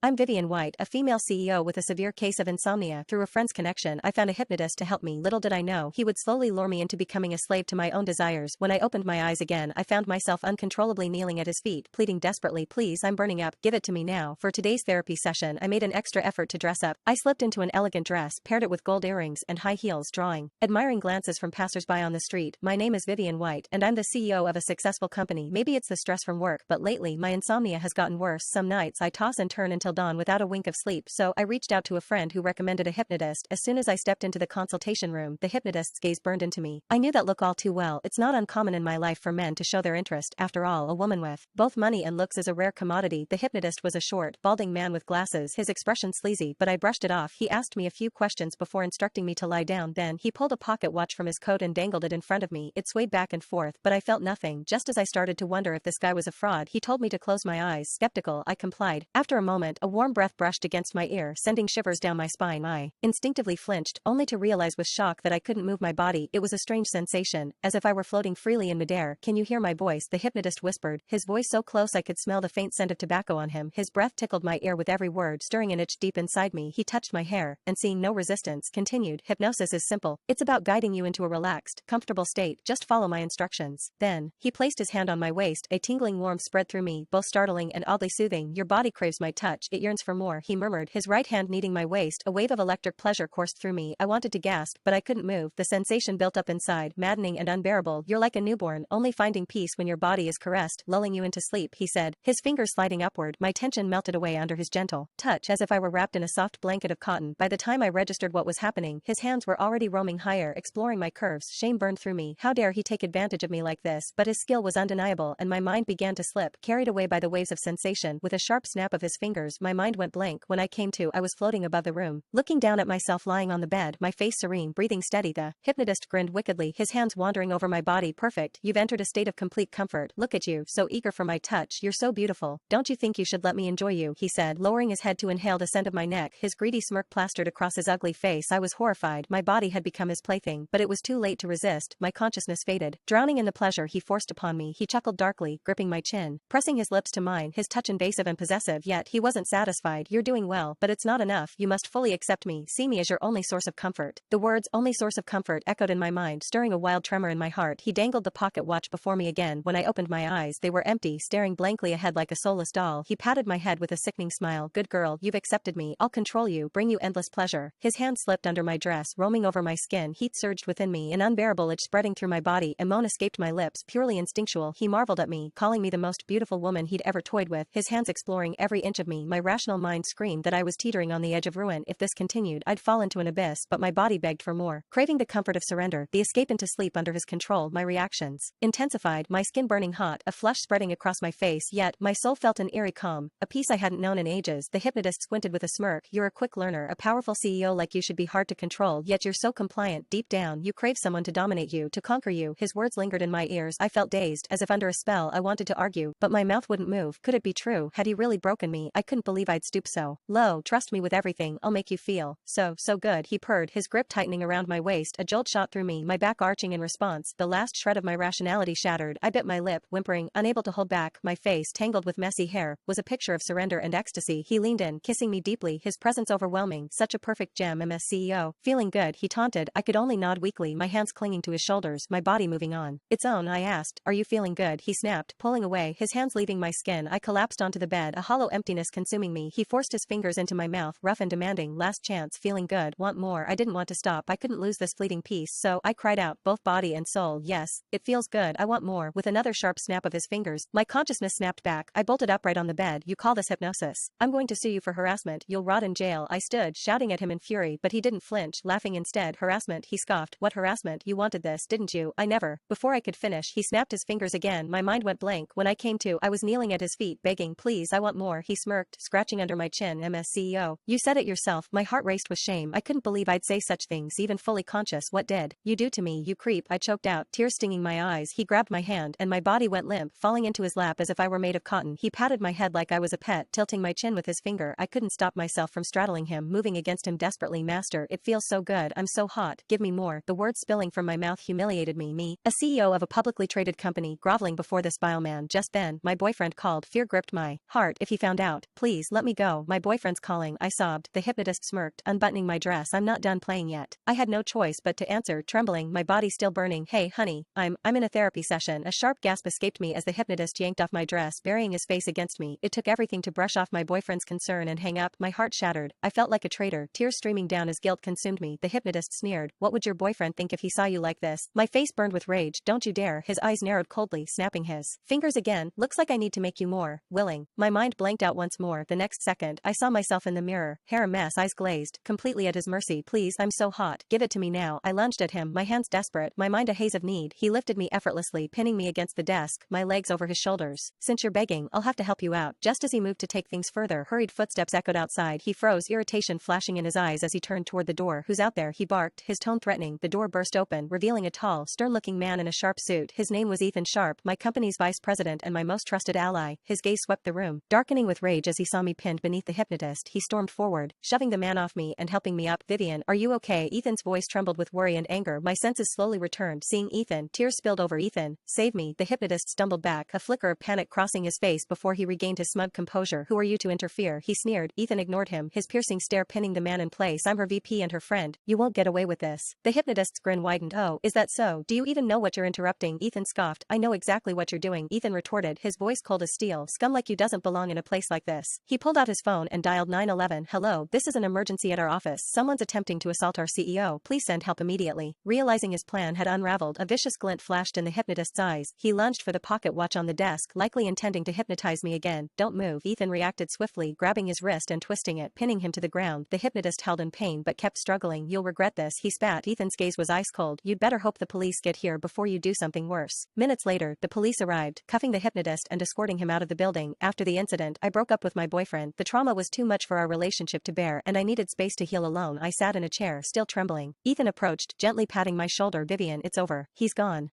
I'm Vivian White, a female CEO with a severe case of insomnia. Through a friend's connection, I found a hypnotist to help me. Little did I know, he would slowly lure me into becoming a slave to my own desires. When I opened my eyes again, I found myself uncontrollably kneeling at his feet, pleading desperately, "Please, I'm burning up, give it to me now." For today's therapy session, I made an extra effort to dress up. I slipped into an elegant dress, paired it with gold earrings and high heels, drawing admiring glances from passersby on the street. My name is Vivian White, and I'm the CEO of a successful company. Maybe it's the stress from work, but lately my insomnia has gotten worse. Some nights I toss and turn until dawn without a wink of sleep, so I reached out to a friend who recommended a hypnotist. As soon as I stepped into the consultation room, the hypnotist's gaze burned into me. I knew that look all too well. It's not uncommon in my life for men to show their interest. After all, a woman with both money and looks is a rare commodity. The hypnotist was a short, balding man with glasses, his expression sleazy, but I brushed it off. He asked me a few questions before instructing me to lie down. Then he pulled a pocket watch from his coat and dangled it in front of me. It swayed back and forth, but I felt nothing. Just as I started to wonder if this guy was a fraud, he told me to close my eyes. Skeptical, I complied. After a moment, a warm breath brushed against my ear, sending shivers down my spine. I instinctively flinched, only to realize with shock that I couldn't move my body. It was a strange sensation, as if I were floating freely in midair. "Can you hear my voice?" the hypnotist whispered, his voice so close I could smell the faint scent of tobacco on him. His breath tickled my ear with every word, stirring an itch deep inside me. He touched my hair, and seeing no resistance, continued, "Hypnosis is simple. It's about guiding you into a relaxed, comfortable state. Just follow my instructions." Then, he placed his hand on my waist. A tingling warmth spread through me, both startling and oddly soothing. "Your body craves my touch. It yearns for more," he murmured, his right hand kneading my waist. A wave of electric pleasure coursed through me. I wanted to gasp, but I couldn't move. The sensation built up inside, maddening and unbearable. "You're like a newborn, only finding peace when your body is caressed, lulling you into sleep," he said, his fingers sliding upward. My tension melted away under his gentle touch, as if I were wrapped in a soft blanket of cotton. By the time I registered what was happening, his hands were already roaming higher, exploring my curves. Shame burned through me. How dare he take advantage of me like this? But his skill was undeniable, and my mind began to slip, carried away by the waves of sensation. With a sharp snap of his fingers, my mind went blank. When I came to, I was floating above the room, looking down at myself lying on the bed, my face serene, breathing steady. The hypnotist grinned wickedly, his hands wandering over my body. "Perfect. You've entered a state of complete comfort. Look at you, so eager for my touch. You're so beautiful. Don't you think you should let me enjoy you?" he said, lowering his head to inhale the scent of my neck. His greedy smirk plastered across his ugly face. I was horrified. My body had become his plaything, but it was too late to resist. My consciousness faded, drowning in the pleasure he forced upon me. He chuckled darkly, gripping my chin, pressing his lips to mine, his touch invasive and possessive. Yet he wasn't satisfied. "You're doing well, but it's not enough. You must fully accept me, see me as your only source of comfort." The words "only source of comfort" echoed in my mind, stirring a wild tremor in my heart. He dangled the pocket watch before me again. When I opened my eyes, they were empty, staring blankly ahead like a soulless doll. He patted my head with a sickening smile. "Good girl, you've accepted me. I'll control you, bring you endless pleasure." His hand slipped under my dress, roaming over my skin. Heat surged within me, an unbearable itch spreading through my body. A moan escaped my lips, purely instinctual. He marveled at me, calling me the most beautiful woman he'd ever toyed with, his hands exploring every inch of me. My rational mind screamed that I was teetering on the edge of ruin. If this continued, I'd fall into an abyss, but my body begged for more. Craving the comfort of surrender, the escape into sleep under his control, my reactions intensified, my skin burning hot, a flush spreading across my face, yet my soul felt an eerie calm, a peace I hadn't known in ages. The hypnotist squinted with a smirk. "You're a quick learner. A powerful CEO like you should be hard to control, yet you're so compliant. Deep down, you crave someone to dominate you, to conquer you." His words lingered in my ears. I felt dazed, as if under a spell. I wanted to argue, but my mouth wouldn't move. Could it be true? Had he really broken me? I couldn't believe I'd stoop so low. "Trust me with everything. I'll make you feel so good," he purred, his grip tightening around my waist. A jolt shot through me, my back arching in response. The last shred of my rationality shattered. I bit my lip, whimpering, unable to hold back. My face, tangled with messy hair, was a picture of surrender and ecstasy. He leaned in, kissing me deeply, his presence overwhelming. "Such a perfect gem, MS CEO. Feeling good?" he taunted. I could only nod weakly, my hands clinging to his shoulders, my body moving on its own. I asked, "Are you feeling good?" He snapped, pulling away, his hands leaving my skin. I collapsed onto the bed, a hollow emptiness consuming me. He forced his fingers into my mouth, rough and demanding. "Last chance. Feeling good? Want more?" I didn't want to stop. I couldn't lose this fleeting peace, so I cried out, both body and soul, "Yes, it feels good. I want more." With another sharp snap of his fingers, my consciousness snapped back. I bolted upright on the bed. "You call this hypnosis? I'm going to sue you for harassment. You'll rot in jail." I stood, shouting at him in fury, but he didn't flinch, laughing instead. "Harassment?" he scoffed. "What harassment? You wanted this, didn't you?" "I never." Before I could finish, he snapped his fingers again. My mind went blank. When I came to, I was kneeling at his feet, begging, "Please, I want more." He smirked, scratching under my chin. "MS CEO. You said it yourself." My heart raced with shame. I couldn't believe I'd say such things, even fully conscious. "What did you do to me, you creep?" I choked out, tears stinging my eyes. He grabbed my hand, and my body went limp, falling into his lap as if I were made of cotton. He patted my head like I was a pet, tilting my chin with his finger. I couldn't stop myself from straddling him, moving against him desperately. "Master, it feels so good. I'm so hot. Give me more." The words spilling from my mouth humiliated me, a CEO of a publicly traded company, groveling before this bile man. Just then, my boyfriend called. Fear gripped my heart. If he found out, please Please, let me go. My boyfriend's calling, I sobbed. The hypnotist smirked, unbuttoning my dress. I'm not done playing yet. I had no choice but to answer, trembling, my body still burning. Hey, honey, I'm in a therapy session. A sharp gasp escaped me as the hypnotist yanked off my dress, burying his face against me. It took everything to brush off my boyfriend's concern and hang up. My heart shattered. I felt like a traitor, tears streaming down as guilt consumed me. The hypnotist sneered. What would your boyfriend think if he saw you like this? My face burned with rage. Don't you dare. His eyes narrowed coldly, snapping his fingers again. Looks like I need to make you more willing. My mind blanked out once more. The next second, I saw myself in the mirror, hair a mess, eyes glazed, completely at his mercy. Please, I'm so hot. Give it to me now. I lunged at him, my hands desperate, my mind a haze of need. He lifted me effortlessly, pinning me against the desk, my legs over his shoulders. Since you're begging, I'll have to help you out. Just as he moved to take things further, hurried footsteps echoed outside. He froze, irritation flashing in his eyes as he turned toward the door. Who's out there? He barked, his tone threatening. The door burst open, revealing a tall, stern-looking man in a sharp suit. His name was Ethan Sharp, my company's vice president and my most trusted ally. His gaze swept the room, darkening with rage as he saw me pinned beneath the hypnotist. He stormed forward, shoving the man off me and helping me up. Vivian, are you okay? Ethan's voice trembled with worry and anger. My senses slowly returned, seeing Ethan. Tears spilled over. Ethan, save me. The hypnotist stumbled back, a flicker of panic crossing his face before he regained his smug composure. Who are you to interfere? He sneered. Ethan ignored him, his piercing stare pinning the man in place. I'm her VP and her friend. You won't get away with this. The hypnotist's grin widened. Oh, is that so? Do you even know what you're interrupting? Ethan scoffed. I know exactly what you're doing. Ethan retorted, his voice cold as steel. Scum like you doesn't belong in a place like this. He pulled out his phone and dialed 911. Hello, this is an emergency at our office. Someone's attempting to assault our CEO. Please send help immediately. Realizing his plan had unraveled, a vicious glint flashed in the hypnotist's eyes. He lunged for the pocket watch on the desk, likely intending to hypnotize me again. Don't move. Ethan reacted swiftly, grabbing his wrist and twisting it, pinning him to the ground. The hypnotist held in pain but kept struggling. You'll regret this, he spat. Ethan's gaze was ice cold. You'd better hope the police get here before you do something worse. Minutes later, the police arrived, cuffing the hypnotist and escorting him out of the building. After the incident, I broke up with my boyfriend. The trauma was too much for our relationship to bear, and I needed space to heal alone. I sat in a chair, still trembling. Ethan approached, gently patting my shoulder. Vivian, it's over. He's gone.